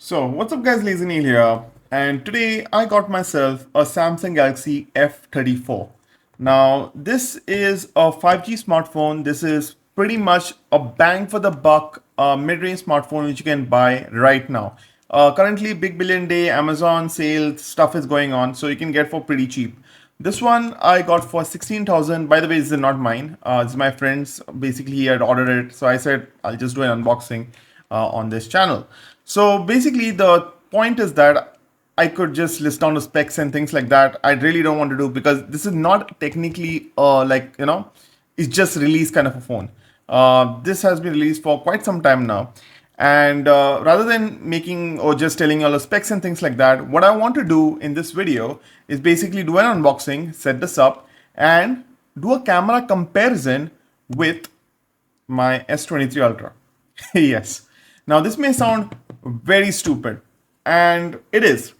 So what's up guys, LazyNeil here, and today I got myself a Samsung Galaxy F34. Now this is a 5G smartphone. This is pretty much a bang for the buck mid-range smartphone which you can buy right now. Currently Big Billion Day, Amazon sale stuff is going on, so you can get for pretty cheap. This one I got for 16,000. By the way, this is not mine. It's my friend's. Basically, he had ordered it, so I said I'll just do an unboxing on this channel. So basically, the point is that I could just list down the specs and things like that. I really don't want to do because this is not technically it's just release kind of a phone. This has been released for quite some time now. And rather than making or just telling you all the specs and things like that, what I want to do in this video is basically do an unboxing, set this up, and do a camera comparison with my S23 Ultra. Yes. Now this may sound very stupid, and it is.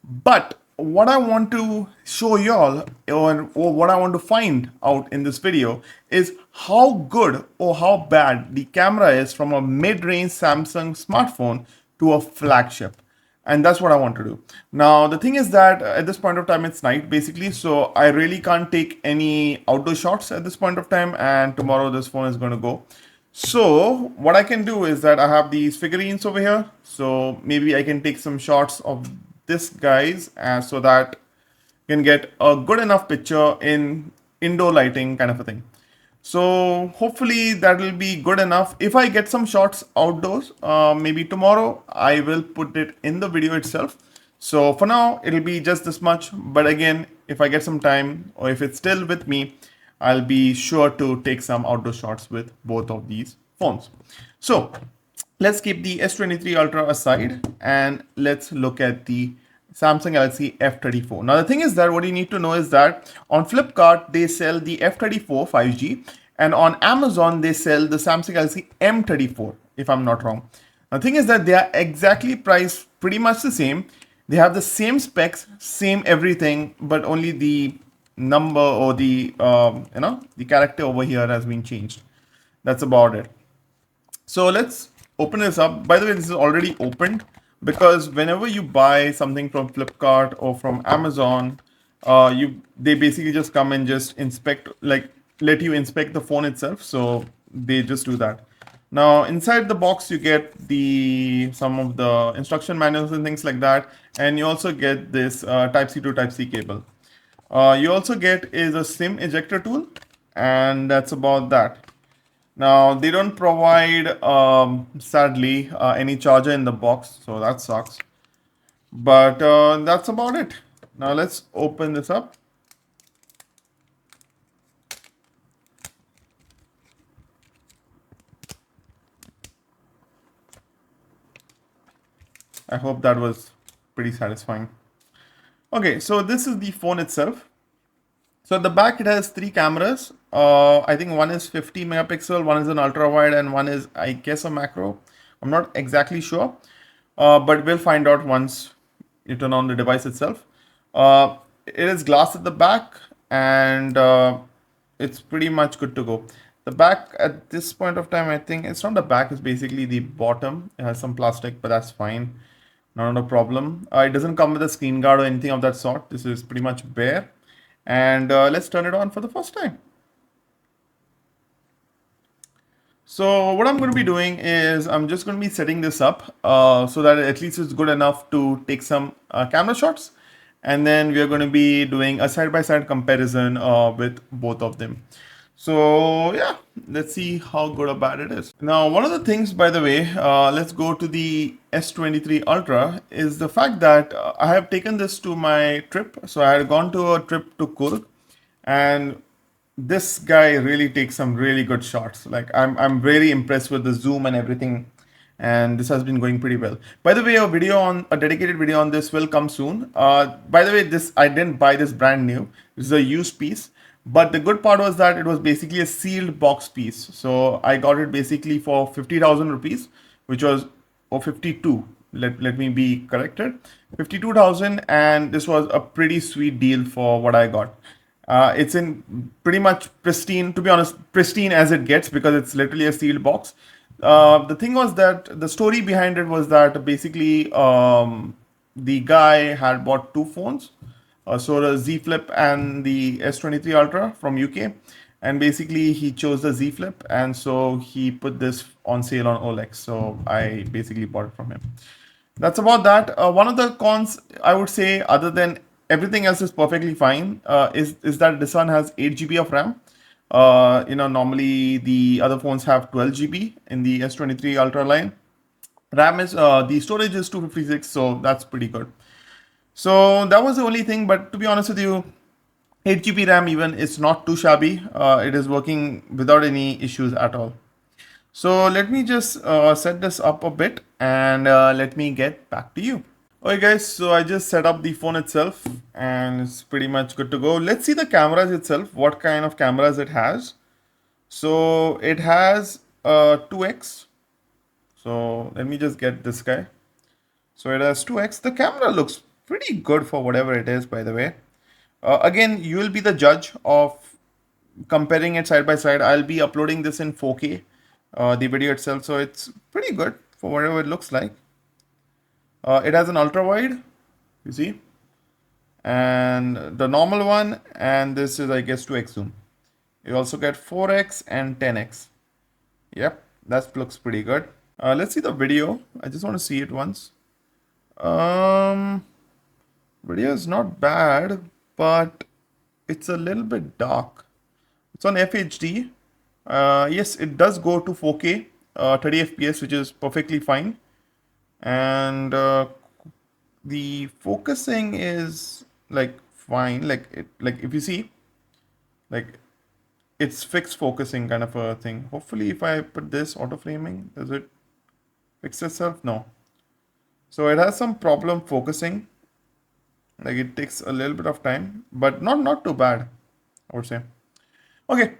But what I want to show y'all, or what I want to find out in this video, is how good or how bad the camera is from a mid-range Samsung smartphone to a flagship. And that's what I want to do. Now, the thing is that at this point of time, it's night basically. So I really can't take any outdoor shots at this point of time. And tomorrow this phone is going to go. So what I can do is that I have these figurines over here. So maybe I can take some shots of this guys so that you can get a good enough picture in indoor lighting kind of a thing. So hopefully that will be good enough. If I get some shots outdoors, maybe tomorrow I will put it in the video itself. So for now, it'll be just this much. But again, if I get some time or if it's still with me, I'll be sure to take some outdoor shots with both of these phones. So let's keep the S23 Ultra aside and let's look at the Samsung Galaxy F34. Now the thing is that what you need to know is that on Flipkart they sell the F34 5G, and on Amazon they sell the Samsung Galaxy M34 if I'm not wrong. Now the thing is that they are exactly priced pretty much the same. They have the same specs, same everything, but only the number or the the character over here has been changed. That's about it. So let's open this up. By the way, this is already opened because whenever you buy something from Flipkart or from Amazon, they basically just come and just inspect, like let you inspect the phone itself. So they just do that. Now inside the box you get some of the instruction manuals and things like that, and you also get this Type C to Type C cable. You also get is a SIM ejector tool, and that's about that. Now they don't provide, sadly, any charger in the box, so that sucks. But that's about it. Now let's open this up. I hope that was pretty satisfying. Okay, so this is the phone itself. So at the back it has three cameras. I think one is 50 megapixel, one is an ultra wide, and one is, I guess, a macro. I'm not exactly sure, but we'll find out once you turn on the device itself. It is glass at the back, and it's pretty much good to go. The back at this point of time, I think it's not the back, it's basically the bottom. It has some plastic, but that's fine. Not a problem. It doesn't come with a screen guard or anything of that sort. This is pretty much bare. And let's turn it on for the first time. So what I'm going to be doing is I'm just going to be setting this up so that at least it's good enough to take some camera shots. And then we are going to be doing a side-by-side comparison with both of them. So yeah, let's see how good or bad it is. Now, one of the things, by the way, let's go to the S23 Ultra, is the fact that I have taken this to my trip. So I had gone to a trip to Kurg, and this guy really takes some really good shots. Like I'm very impressed with the zoom and everything. And this has been going pretty well. By the way, a dedicated video on this will come soon. By the way, I didn't buy this brand new. This is a used piece. But the good part was that it was basically a sealed box piece. So I got it basically for 50,000 rupees, which was, or 52. Let me be corrected. 52,000, and this was a pretty sweet deal for what I got. It's in pretty much pristine, to be honest, pristine as it gets, because it's literally a sealed box. The thing was that the story behind it was that basically the guy had bought two phones, so the Z Flip and the S23 Ultra from UK, and basically he chose the Z Flip, and so he put this on sale on OLX. So I basically bought it from him. That's about that. One of the cons I would say, other than everything else is perfectly fine, is that this one has 8 GB of RAM. Normally the other phones have 12 GB in the S23 Ultra line. RAM is the storage is 256, so that's pretty good. So that was the only thing. But to be honest with you, 8 GB RAM even is not too shabby. It is working without any issues at all. So let me just set this up a bit and let me get back to you. Okay guys, so I just set up the phone itself and it's pretty much good to go. Let's see the cameras itself, what kind of cameras it has. So it has 2x. So let me just get this guy. So it has 2x. The camera looks pretty good for whatever it is, by the way. Again, you will be the judge of comparing it side by side. I'll be uploading this in 4K, the video itself. So it's pretty good for whatever it looks like. It has an ultra wide, you see, and the normal one, and this is, I guess, 2x zoom. You also get 4x and 10x. Yep, that looks pretty good. Let's see the video. I just want to see it once. Video is not bad, but it's a little bit dark. It's on FHD. Yes, it does go to 4K, 30 FPS, which is perfectly fine. And the focusing is like fine. Like if you see, like it's fixed focusing kind of a thing. Hopefully, if I put this auto framing, does it fix itself? No. So it has some problem focusing. Like it takes a little bit of time, but not too bad, I would say. Okay,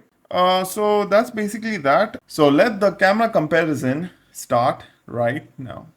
so that's basically that. So let the camera comparison start right now.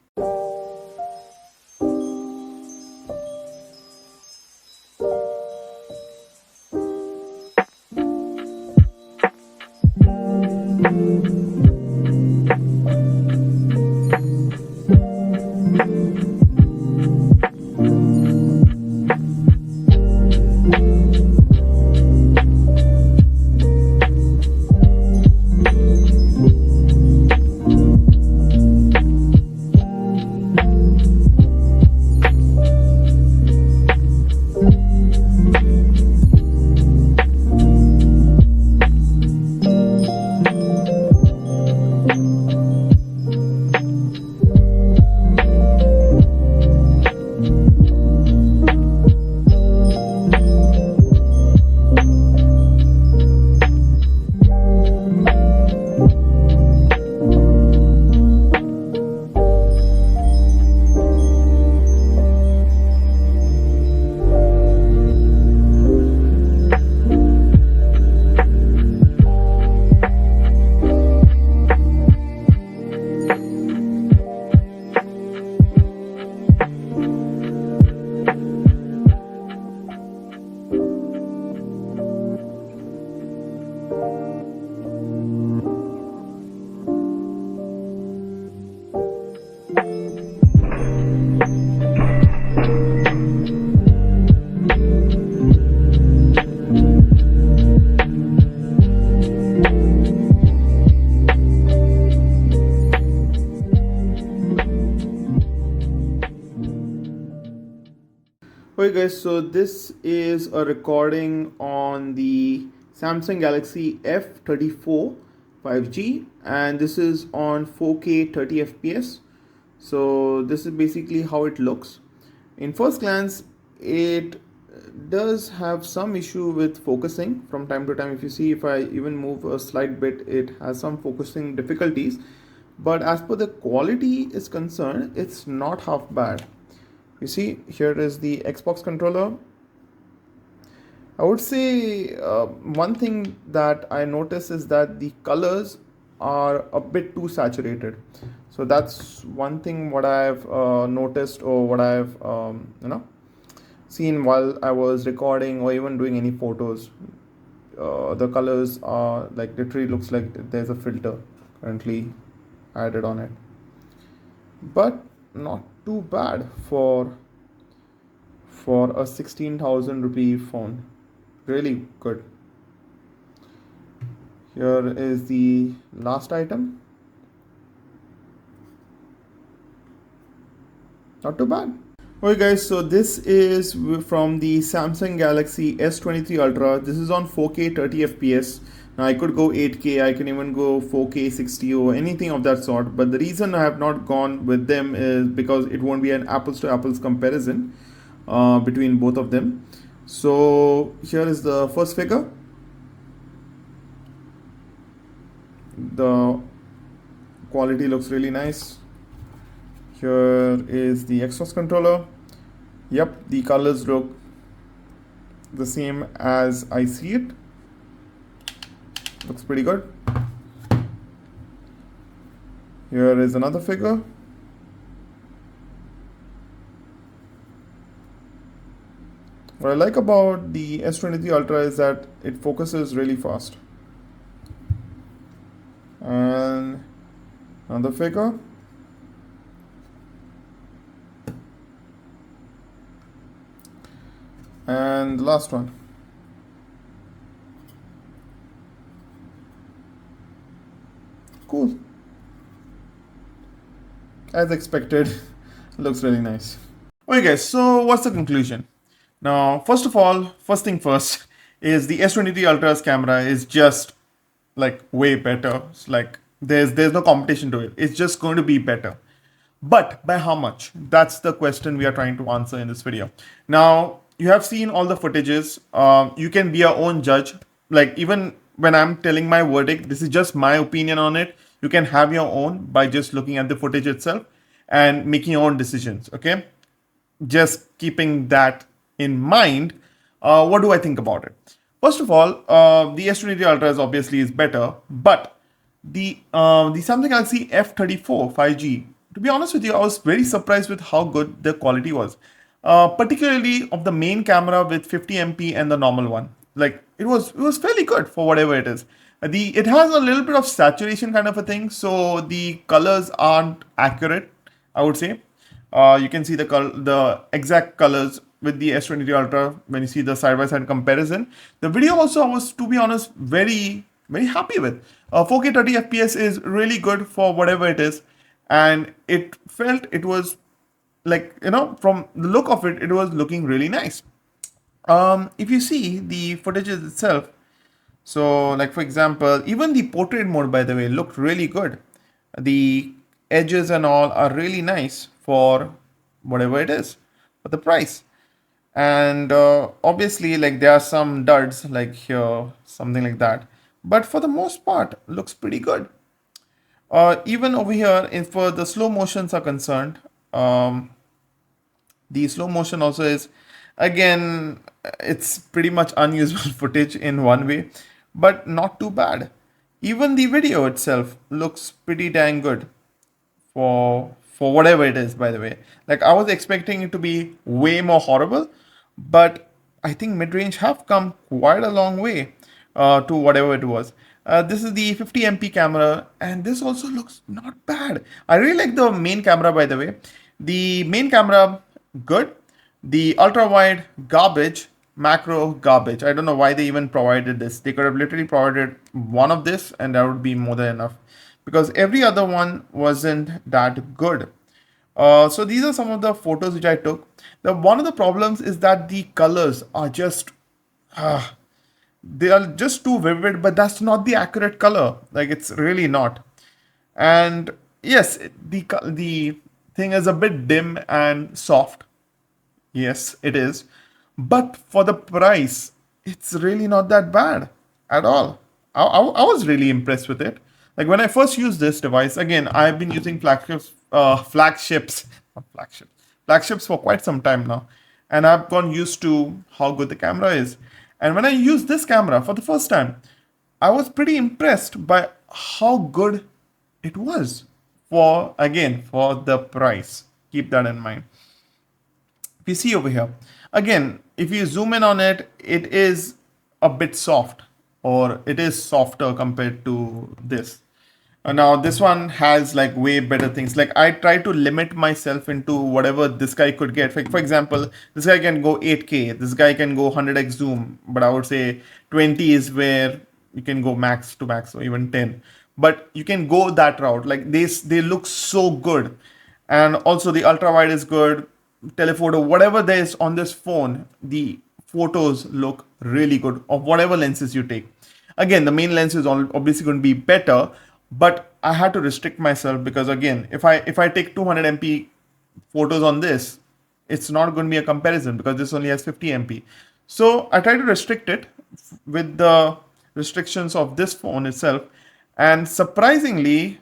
Okay guys, so this is a recording on the Samsung Galaxy F34 5G, and this is on 4K 30 FPS. So this is basically how it looks. In first glance, it does have some issue with focusing from time to time. If you see, if I even move a slight bit, it has some focusing difficulties. But as per the quality is concerned, it's not half bad. You see, here is the Xbox controller. I would say one thing that I notice is that the colors are a bit too saturated. So that's one thing what I've noticed, or what I've seen while I was recording or even doing any photos. The colors are like literally looks like there's a filter currently added on it, but not too bad for a 16,000 rupee phone. Really good. Here is the last item. Not too bad. Okay guys, so this is from the Samsung Galaxy S23 Ultra. This is on 4K 30 FPS. Now I could go 8K, I can even go 4K 60 or anything of that sort. But the reason I have not gone with them is because it won't be an apples to apples comparison between both of them. So here is the first figure. The quality looks really nice. Here is the exhaust controller. Yep, the colors look the same as I see it. Looks pretty good. Here is another figure. What I like about the S23 Ultra is that it focuses really fast. And another figure. And the last one. Cool. As expected, looks really nice. Okay guys, so what's the conclusion? Now, first of all, first thing first is the S23 Ultra's camera is just like way better. It's like there's no competition to it. It's just going to be better. But by how much? That's the question we are trying to answer in this video. Now, you have seen all the footages. You can be your own judge. Like even when I'm telling my verdict, this is just my opinion on it. You can have your own by just looking at the footage itself and making your own decisions. Okay, just keeping that in mind, what do I think about it? First of all, the S23 Ultra is obviously is better, but the Samsung Galaxy F34 5G. To be honest with you, I was very surprised with how good the quality was, particularly of the main camera with 50 MP and the normal one. Like it was fairly good for whatever it is. It has a little bit of saturation kind of a thing, so the colors aren't accurate, I would say. You can see the exact colors with the S23 Ultra when you see the side-by-side comparison. The video also I was, to be honest, very happy with. 4K 30 FPS is really good for whatever it is, and it felt it was like, from the look of it, it was looking really nice. If you see the footage itself, so like for example, even the portrait mode, by the way, looked really good. The edges and all are really nice for whatever it is, for the price. And obviously, like there are some duds like here, something like that. But for the most part, looks pretty good. Even over here, if for the slow motions are concerned, the slow motion also is, again, it's pretty much unusable footage in one way, but not too bad. Even the video itself looks pretty dang good for whatever it is, by the way. Like I was expecting it to be way more horrible, but I think mid-range have come quite a long way to whatever it was. This is the 50 MP camera, and this also looks not bad. I really like the main camera, by the way. The main camera, good. The ultra wide, garbage. Macro, garbage. I don't know why they even provided this. They could have literally provided one of this, and that would be more than enough, because every other one wasn't that good. So these are some of the photos which I took. One of the problems is that the colors are just, they are just too vivid, but that's not the accurate color. Like it's really not. And yes, the thing is a bit dim and soft. Yes, it is. But for the price, it's really not that bad at all. I was really impressed with it. Like when I first used this device, again, I've been using not flagships for quite some time now. And I've gone used to how good the camera is. And when I used this camera for the first time, I was pretty impressed by how good it was for the price. Keep that in mind. If you see over here, again, if you zoom in on it, it is a bit soft, or it is softer compared to this. Now this one has like way better things. Like I try to limit myself into whatever this guy could get. For example, this guy can go 8K, this guy can go 100x zoom, but I would say 20 is where you can go max to max or even 10. But you can go that route. Like they look so good. And also the ultra wide is good. Telephoto, whatever there is on this phone, the photos look really good of whatever lenses you take. Again, the main lens is obviously going to be better, but I had to restrict myself because again, if I take 200 MP photos on this, it's not going to be a comparison because this only has 50 MP. So I try to restrict it with the restrictions of this phone itself, and surprisingly,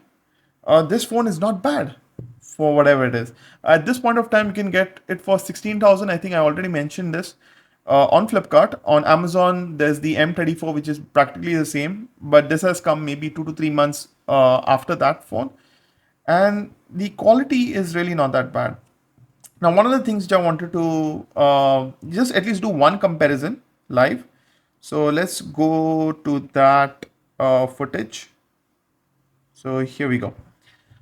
this phone is not bad for whatever it is. At this point of time, you can get it for 16,000. I think I already mentioned this on Flipkart. On Amazon, there's the M34, which is practically the same, but this has come maybe 2 to 3 months after that phone, and the quality is really not that bad. Now, one of the things which I wanted to just at least do one comparison live. So let's go to that footage. So here we go.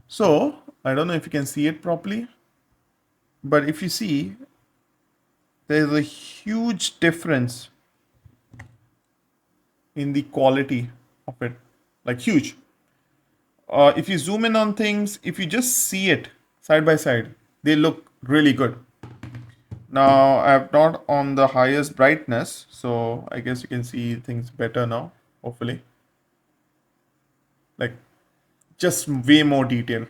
So I don't know if you can see it properly, but if you see, there's a huge difference in the quality of it, like huge. If you zoom in on things, if you just see it side by side, they look really good. Now I've not on the highest brightness, so I guess you can see things better now, hopefully. Like just way more detail.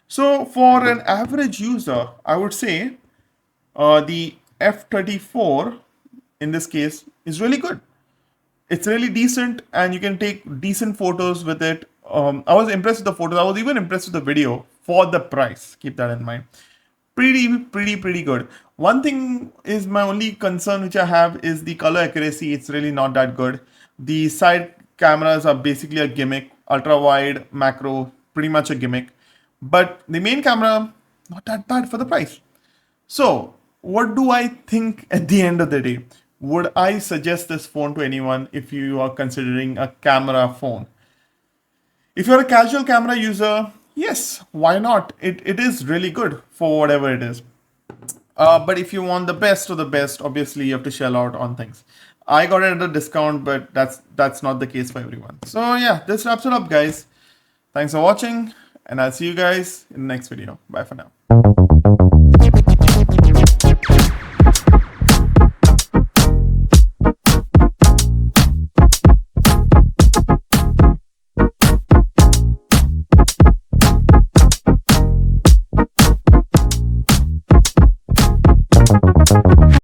So for an average user, I would say the F34 in this case is really good. It's really decent and you can take decent photos with it. I was impressed with the photos. I was even impressed with the video for the price. Keep that in mind. Pretty good. One thing is my only concern which I have is the color accuracy. It's really not that good. The side cameras are basically a gimmick. Ultra wide, macro, pretty much a gimmick. But the main camera, not that bad for the price. So, what do I think at the end of the day? Would I suggest this phone to anyone if you are considering a camera phone? If you're a casual camera user, yes, why not? It is really good for whatever it is. But if you want the best of the best, obviously you have to shell out on things. I got it at a discount, but that's not the case for everyone. So yeah, this wraps it up, guys. Thanks for watching, and I'll see you guys in the next video. Bye for now.